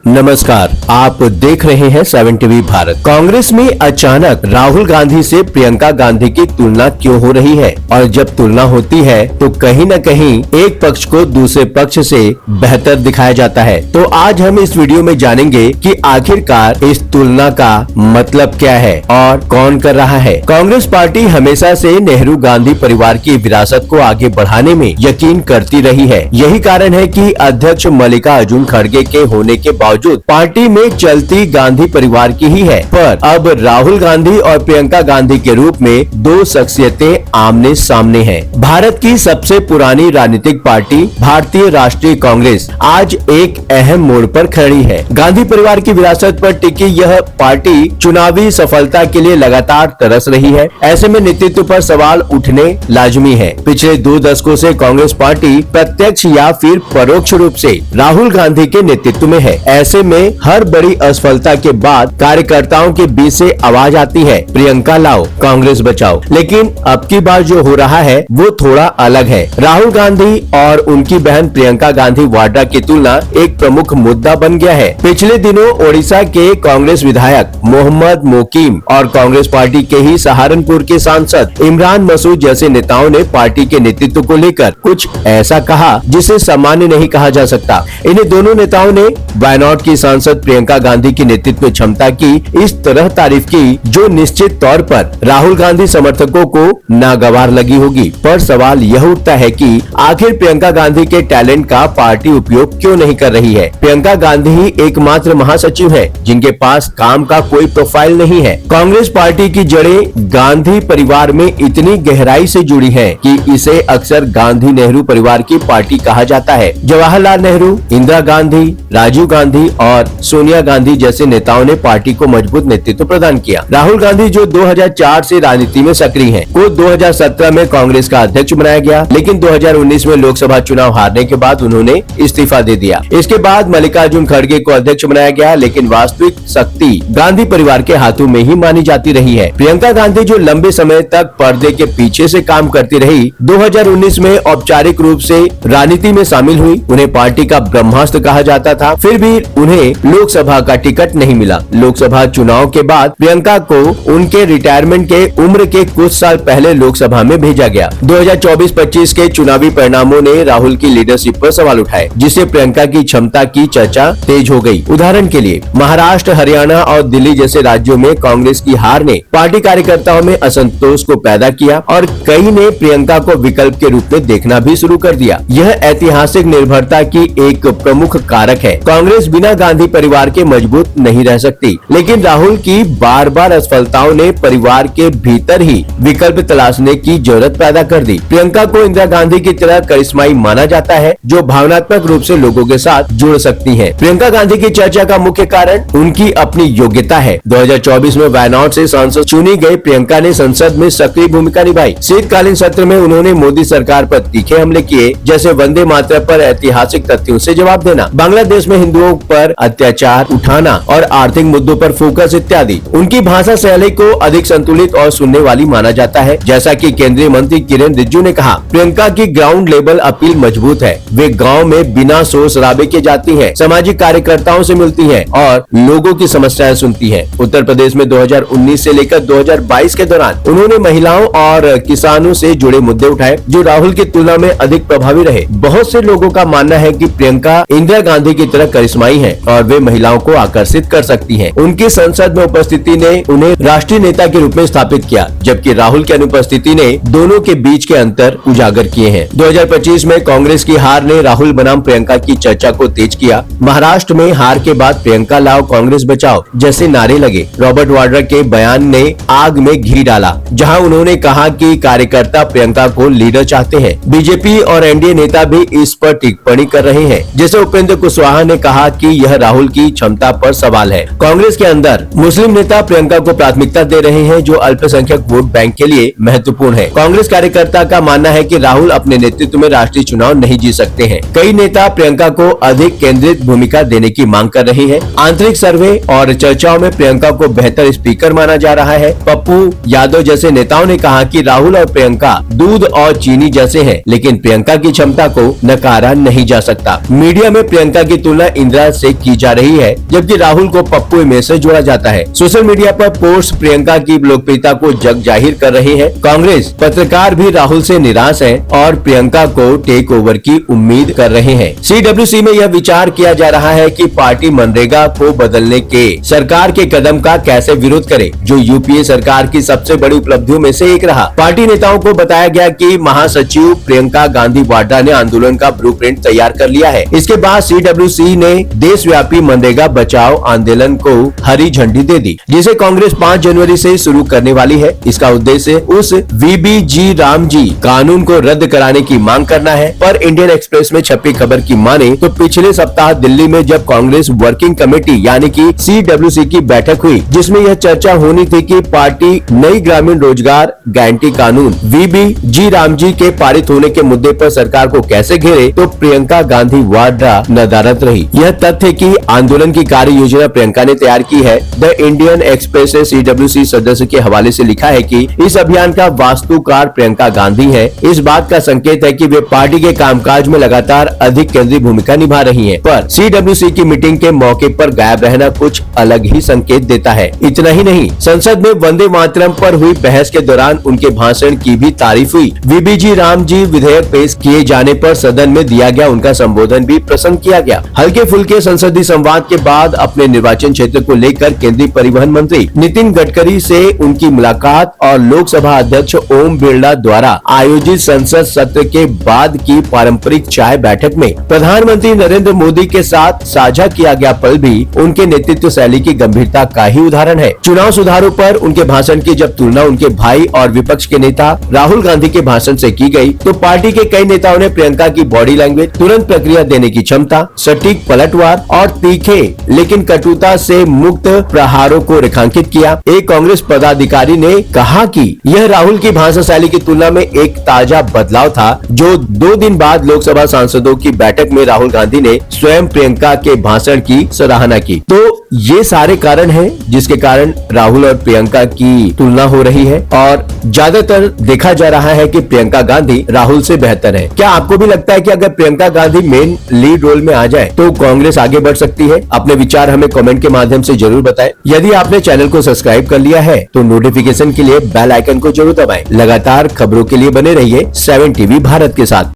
नमस्कार, आप देख रहे हैं 7 टीवी भारत। कांग्रेस में अचानक राहुल गांधी से प्रियंका गांधी की तुलना क्यों हो रही है और जब तुलना होती है तो कहीं न कहीं एक पक्ष को दूसरे पक्ष से बेहतर दिखाया जाता है। तो आज हम इस वीडियो में जानेंगे कि आखिरकार इस तुलना का मतलब क्या है और कौन कर रहा है। कांग्रेस पार्टी हमेशा से नेहरू गांधी परिवार की विरासत को आगे बढ़ाने में यकीन करती रही है। यही कारण है कि अध्यक्ष मल्लिकार्जुन खड़गे के होने के बावजूद पार्टी में चलती गांधी परिवार की ही है, पर अब राहुल गांधी और प्रियंका गांधी के रूप में दो शख्सियतें आमने सामने हैं। भारत की सबसे पुरानी राजनीतिक पार्टी भारतीय राष्ट्रीय कांग्रेस आज एक अहम मोड़ पर खड़ी है। गांधी परिवार की विरासत पर टिकी यह पार्टी चुनावी सफलता के लिए लगातार तरस रही है। ऐसे में नेतृत्व पर सवाल उठने लाजमी है। पिछले 2 दशकों से कांग्रेस पार्टी प्रत्यक्ष या फिर परोक्ष रूप से राहुल गांधी के नेतृत्व में है। ऐसे में हर बड़ी असफलता के बाद कार्यकर्ताओं के बीच से आवाज आती है, प्रियंका लाओ, कांग्रेस बचाओ। लेकिन अब की बार जो हो रहा है वो थोड़ा अलग है। राहुल गांधी और उनकी बहन प्रियंका गांधी वाड्रा की तुलना एक प्रमुख मुद्दा बन गया है। पिछले दिनों ओडिशा के कांग्रेस विधायक मोहम्मद मोकीम और कांग्रेस पार्टी के ही सहारनपुर के सांसद इमरान मसूद जैसे नेताओं ने पार्टी के नेतृत्व को लेकर कुछ ऐसा कहा जिसे सामान्य नहीं कहा जा सकता। इन्हें दोनों नेताओं ने वायनाड की सांसद प्रियंका गांधी की नेतृत्व क्षमता की इस तरह तारीफ की जो निश्चित तौर पर राहुल गांधी समर्थकों को नागवार लगी होगी। पर सवाल यह उठता है कि आखिर प्रियंका गांधी के टैलेंट का पार्टी उपयोग क्यों नहीं कर रही है। प्रियंका गांधी ही एकमात्र महासचिव है जिनके पास काम का कोई प्रोफाइल नहीं है। कांग्रेस पार्टी की जड़ें गांधी परिवार में इतनी गहराई से जुड़ी है कि इसे अक्सर गांधी नेहरू परिवार की पार्टी कहा जाता है। जवाहरलाल नेहरू, इंदिरा गांधी, राजीव गांधी और सोनिया गांधी जैसे नेताओं ने पार्टी को मजबूत नेतृत्व प्रदान किया। राहुल गांधी जो 2004 से राजनीति में सक्रिय हैं, को 2017 में कांग्रेस का अध्यक्ष बनाया गया, लेकिन 2019 में लोकसभा चुनाव हारने के बाद उन्होंने इस्तीफा दे दिया। इसके बाद मल्लिकार्जुन खड़गे को अध्यक्ष बनाया गया, लेकिन वास्तविक शक्ति गांधी परिवार के हाथों में ही मानी जाती रही है। प्रियंका गांधी जो लंबे समय तक पर्दे के पीछे से काम करती रही, 2019 में औपचारिक रूप से राजनीति में शामिल हुई। उन्हें पार्टी का ब्रह्मास्त्र कहा जाता था, फिर भी उन्हें लोकसभा का टिकट नहीं मिला। लोकसभा चुनाव के बाद प्रियंका को उनके रिटायरमेंट के उम्र के कुछ साल पहले लोकसभा में भेजा गया। 2024-25 के चुनावी परिणामों ने राहुल की लीडरशिप पर सवाल उठाए, जिससे प्रियंका की क्षमता की चर्चा तेज हो गई। उदाहरण के लिए महाराष्ट्र, हरियाणा और दिल्ली जैसे राज्यों में कांग्रेस की हार ने पार्टी कार्यकर्ताओं में असंतोष को पैदा किया और कई ने प्रियंका को विकल्प के रूप में देखना भी शुरू कर दिया। यह ऐतिहासिक निर्भरता की एक प्रमुख कारक है। कांग्रेस बिना गांधी परिवार के मजबूत नहीं रह सकती, लेकिन राहुल की बार बार असफलताओं ने परिवार के भीतर ही विकल्प तलाशने की जरूरत पैदा कर दी। प्रियंका को इंदिरा गांधी की तरह करिश्माई माना जाता है, जो भावनात्मक रूप से लोगों के साथ जुड़ सकती है। प्रियंका गांधी की चर्चा का मुख्य कारण उनकी अपनी योग्यता है। 2024 में वायनाड से सांसद चुनी गई प्रियंका ने संसद में सक्रिय भूमिका निभाई। शीतकालीन सत्र में उन्होंने मोदी सरकार पर तीखे हमले किए, जैसे वंदे मातरम पर ऐतिहासिक तथ्यों से जवाब देना, बांग्लादेश में हिंदुओं पर अत्याचार उठाना और आर्थिक मुद्दों पर फोकस इत्यादि। उनकी भाषा शैली को अधिक संतुलित और सुनने वाली माना जाता है। जैसा कि केंद्रीय मंत्री किरेन रिजिजू ने कहा, प्रियंका की ग्राउंड लेवल अपील मजबूत है। वे गांव में बिना शोर शराबे के जाती हैं, सामाजिक कार्यकर्ताओं से मिलती हैं और लोगों की समस्याएं सुनती हैं। उत्तर प्रदेश में 2019 से लेकर 2022 के दौरान उन्होंने महिलाओं और किसानों से जुड़े मुद्दे उठाए, जो राहुल की तुलना में अधिक प्रभावी रहे। बहुत से लोगों का मानना है कि प्रियंका इंदिरा गांधी की तरह करिश्माई है और वे महिलाओं को आकर्षित कर सकती हैं। उनकी संसद में उपस्थिति ने उन्हें राष्ट्रीय नेता के रूप में स्थापित किया, जबकि राहुल की अनुपस्थिति ने दोनों के बीच के अंतर उजागर किए हैं। 2025 में कांग्रेस की हार ने राहुल बनाम प्रियंका की चर्चा को तेज किया। महाराष्ट्र में हार के बाद प्रियंका लाओ, कांग्रेस बचाओ जैसे नारे लगे। रॉबर्ट वाड्रा के बयान ने आग में घी डाला, जहां उन्होंने कहा कि कार्यकर्ता प्रियंका को लीडर चाहते हैं। बीजेपी और एनडीए नेता भी इस पर टिप्पणी कर रहे हैं, जैसे उपेंद्र कुशवाहा ने कहा कि यह राहुल की क्षमता पर सवाल है। कांग्रेस के अंदर मुस्लिम नेता प्रियंका को प्राथमिकता दे रहे हैं, जो अल्पसंख्यक वोट बैंक के लिए महत्वपूर्ण है। कांग्रेस कार्यकर्ता का मानना है कि राहुल अपने नेतृत्व में राष्ट्रीय चुनाव नहीं जीत सकते हैं। कई नेता प्रियंका को अधिक केंद्रित भूमिका देने की मांग कर रहे हैं। आंतरिक सर्वे और चर्चाओं में प्रियंका को बेहतर स्पीकर माना जा रहा है। पप्पू यादव जैसे नेताओं ने कहा कि राहुल और प्रियंका दूध और चीनी जैसे हैं, लेकिन प्रियंका की क्षमता को नकारा नहीं जा सकता। मीडिया में प्रियंका की तुलना इंदिरा से की जा रही है, जबकि राहुल को पप्पू इमेज से जोड़ा जाता है। सोशल मीडिया पर पोस्ट प्रियंका की लोकप्रियता को जग जाहिर कर रही है। कांग्रेस पत्रकार भी राहुल से निराश है और प्रियंका को टेक ओवर की उम्मीद कर रहे हैं। CWC में यह विचार किया जा रहा है कि पार्टी मनरेगा को बदलने के सरकार के कदम का कैसे विरोध करे, जो यूपीए सरकार की सबसे बड़ी उपलब्धियों में से एक रहा। पार्टी नेताओं को बताया गया कि महासचिव प्रियंका गांधी वाड्रा ने आंदोलन का ब्लूप्रिंट तैयार कर लिया है। इसके बाद CWC ने देशव्यापी मनरेगा बचाओ आंदोलन को हरी झंडी दे दी, जिसे कांग्रेस 5 जनवरी से शुरू करने वाली है। इसका उद्देश्य उस VBG रामजी कानून को रद्द कराने की मांग करना है। पर इंडियन एक्सप्रेस में छपी खबर की माने तो पिछले सप्ताह दिल्ली में जब कांग्रेस वर्किंग कमेटी यानी कि CWC की बैठक हुई, जिसमें यह चर्चा होनी थी कि पार्टी नई ग्रामीण रोजगार गारंटी कानून VBG रामजी के पारित होने के मुद्दे पर सरकार को कैसे घेरे, तो प्रियंका गांधी वाड्रा नदारद रही। यह तथ्य कि आंदोलन की कार्य योजना प्रियंका ने तैयार की है। द इंडियन एक्सप्रेस ने CWC सदस्य के हवाले से लिखा है कि इस अभियान का वास्तुकार प्रियंका गांधी है। इस बात का संकेत है कि वे पार्टी के कामकाज में लगातार अधिक केंद्रीय भूमिका निभा रही हैं। पर CWC की मीटिंग के मौके पर गायब रहना कुछ अलग ही संकेत देता है। इतना ही नहीं, संसद में वंदे मातरम पर हुई बहस के दौरान उनके भाषण की भी तारीफ हुई। VBG रामजी विधेयक पेश किए जाने पर सदन में दिया गया उनका संबोधन भी पसंद किया गया। हल्के फुल्के संसदीय संवाद के बाद अपने निर्वाचन क्षेत्र को लेकर केंद्रीय परिवहन मंत्री नितिन गडकरी से उनकी मुलाकात और लोकसभा अध्यक्ष ओम बिरला द्वारा आयोजित संसद सत्र के बाद की पारंपरिक चाय बैठक में प्रधानमंत्री नरेंद्र मोदी के साथ साझा किया गया पल भी उनके नेतृत्व शैली की गंभीरता का ही उदाहरण है। चुनाव सुधारों पर उनके भाषण की जब तुलना उनके भाई और विपक्ष के नेता राहुल गांधी के भाषण से की गई, तो पार्टी के कई नेताओं ने प्रियंका की बॉडी लैंग्वेज, तुरंत प्रतिक्रिया देने की क्षमता, सटीक पलटवार और तीखे लेकिन कटुता से मुक्त प्रहारों को रेखांकित किया। एक कांग्रेस पदाधिकारी ने कहा कि यह राहुल की भाषण शैली की तुलना में एक ताजा बदलाव था, जो 2 दिन बाद लोकसभा सांसदों की बैठक में राहुल गांधी ने स्वयं प्रियंका के भाषण की सराहना की। तो ये सारे कारण हैं जिसके कारण राहुल और प्रियंका की तुलना हो रही है और ज्यादातर देखा जा रहा है कि प्रियंका गांधी राहुल से बेहतर है। क्या आपको भी लगता है कि अगर Priyanka Gandhi main lead role में आ जाए तो कांग्रेस आगे बढ़ सकती है? अपने विचार हमें कमेंट के माध्यम से जरूर बताएं। यदि आपने चैनल को सब्सक्राइब कर लिया है तो नोटिफिकेशन के लिए बेल आइकन को जरूर दबाएं। लगातार खबरों के लिए बने रहिए 7 TV भारत के साथ।